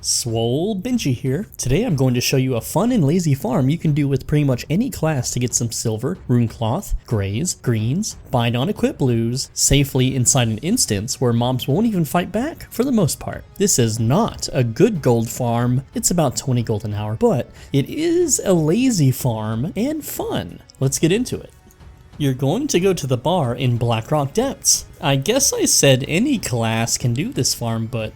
SwoleBenji here. Today I'm going to show you a fun and lazy farm you can do with pretty much any class to get some silver, rune cloth, grays, greens, bind on equip blues, safely inside an instance where mobs won't even fight back for the most part. This is not a good gold farm, it's about 20 gold an hour, but it is a lazy farm and fun. Let's get into it. You're going to go to the bar in Blackrock Depths. I guess I said any class can do this farm, but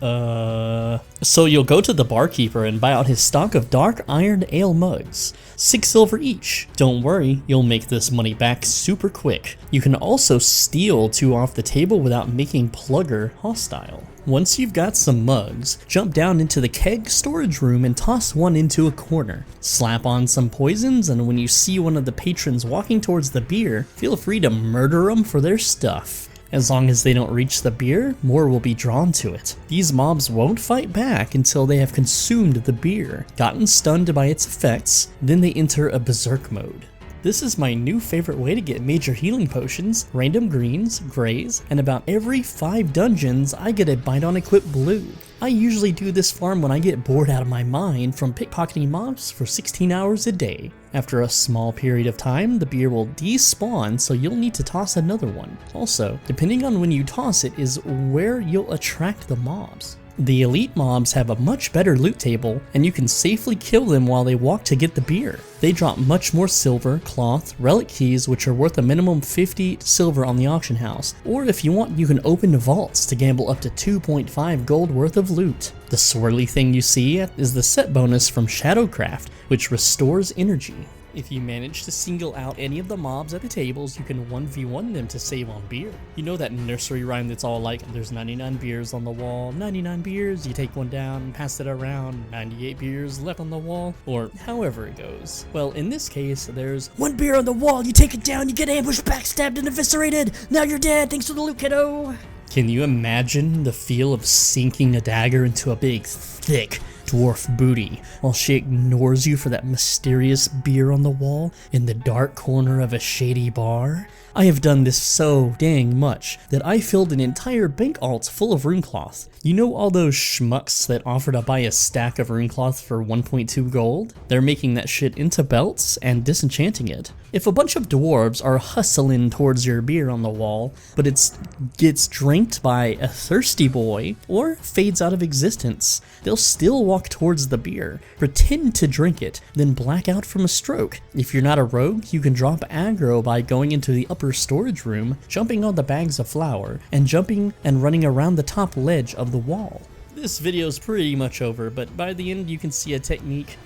So you'll go to the barkeeper and buy out his stock of dark iron ale mugs. 6 silver each. Don't worry, you'll make this money back super quick. You can also steal 2 off the table without making Plugger hostile. Once you've got some mugs, jump down into the keg storage room and toss one into a corner. Slap on some poisons, and when you see one of the patrons walking towards the beer, feel free to murder them for their stuff. As long as they don't reach the beer, more will be drawn to it. These mobs won't fight back until they have consumed the beer, gotten stunned by its effects, then they enter a berserk mode. This is my new favorite way to get major healing potions, random greens, grays, and about every 5 dungeons I get a bind on equip blue. I usually do this farm when I get bored out of my mind from pickpocketing mobs for 16 hours a day. After a small period of time, the beer will despawn, so you'll need to toss another one. Also, depending on when you toss it is where you'll attract the mobs. The elite mobs have a much better loot table, and you can safely kill them while they walk to get the beer. They drop much more silver, cloth, relic keys which are worth a minimum 50 silver on the auction house, or if you want you can open the vaults to gamble up to 2.5 gold worth of loot. The swirly thing you see is the set bonus from Shadowcraft, which restores energy. If you manage to single out any of the mobs at the tables, you can 1v1 them to save on beer. You know that nursery rhyme that's all like, there's 99 beers on the wall, 99 beers, you take one down and pass it around, 98 beers left on the wall, or however it goes. Well, in this case, there's 1 beer on the wall, you take it down, you get ambushed, backstabbed, and eviscerated, now you're dead, thanks for the loot, kiddo! Can you imagine the feel of sinking a dagger into a big, thick, dwarf booty while she ignores you for that mysterious beer on the wall in the dark corner of a shady bar? I have done this so dang much that I filled an entire bank alt full of rune cloth. You know all those schmucks that offer to buy a stack of rune cloth for 1.2 gold? They're making that shit into belts and disenchanting it. If a bunch of dwarves are hustling towards your beer on the wall, but it gets drank by a thirsty boy or fades out of existence, they'll still walk towards the beer, pretend to drink it, then black out from a stroke. If you're not a rogue, you can drop aggro by going into the upper storage room, jumping on the bags of flour, and jumping and running around the top ledge of the wall. This video's pretty much over, but by the end you can see a technique.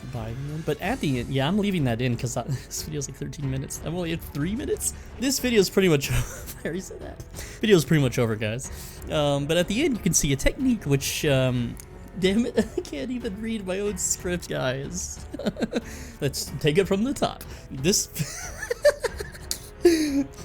But at the end, yeah, I'm leaving that in because this video's like 13 minutes. I've only had 3 minutes. This video's pretty much over. I already said that. Video's pretty much over, guys. But at the end you can see a technique which, damn it, I can't even read my own script, guys. Let's take it from the top.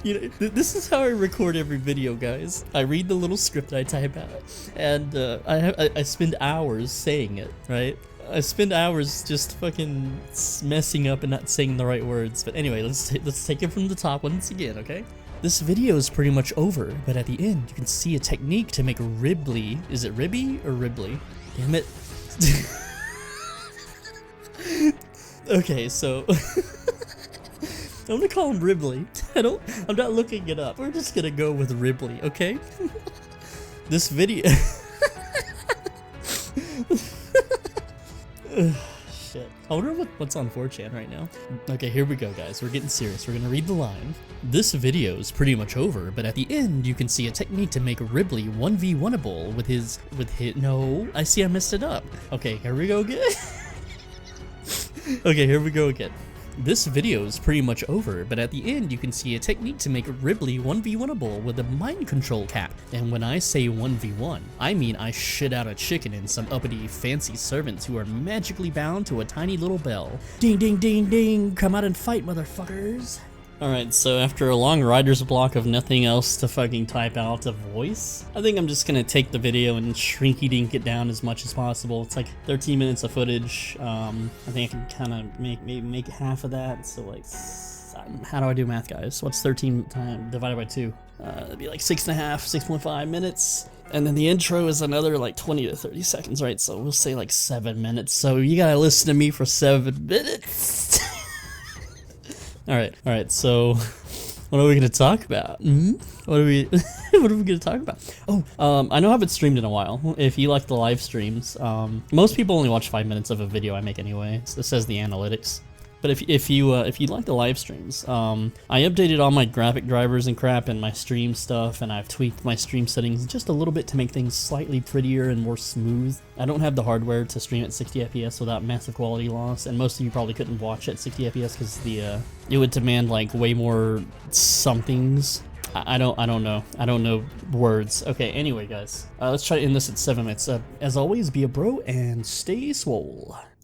You know, this is how I record every video, guys. I read the little script that I type out, and I spend hours saying it, right? I spend hours just fucking messing up and not saying the right words. But anyway, let's take it from the top once again, okay? This video is pretty much over, but at the end you can see a technique to make Ribley. Is it Ribby or Ribley? Damn it. Okay, so I'm gonna call him Ribley. I'm not looking it up. We're just gonna go with Ribley, okay? This video. Shit. I wonder what's on 4chan right now. Okay, here we go, guys. We're getting serious. We're gonna read the line. This video is pretty much over, but at the end you can see a technique to make Ribley 1v1able with his. No, I see I messed it up. Okay, here we go again. Okay, here we go again. This video is pretty much over, but at the end you can see a technique to make Ribley 1v1able with a mind control cap. And when I say 1v1, I mean I shit out a chicken and some uppity fancy servants who are magically bound to a tiny little bell. Ding ding ding ding, come out and fight, motherfuckers. Alright, so after a long writer's block of nothing else to fucking type out a voice, I think I'm just gonna take the video and shrinky-dink it down as much as possible. It's like 13 minutes of footage. I think I can kind of make half of that, so like, I how do I do math, guys? What's 13 divided by 2? It'd be like 6.5, 6.5 minutes. And then the intro is another like 20 to 30 seconds, right? So we'll say like 7 minutes. So you gotta listen to me for 7 minutes. Alright, so what are we gonna talk about? What are we what are we gonna talk about? Oh, I know I haven't streamed in a while. If you like the live streams, most people only watch 5 minutes of a video I make anyway. It says the analytics. But if you like the live streams, I updated all my graphic drivers and crap and my stream stuff, and I've tweaked my stream settings just a little bit to make things slightly prettier and more smooth. I don't have the hardware to stream at 60 FPS without massive quality loss, and most of you probably couldn't watch at 60 FPS because it would demand like way more somethings. I don't know words. Okay, anyway guys, let's try to end this at 7 minutes. As always, be a bro and stay swole.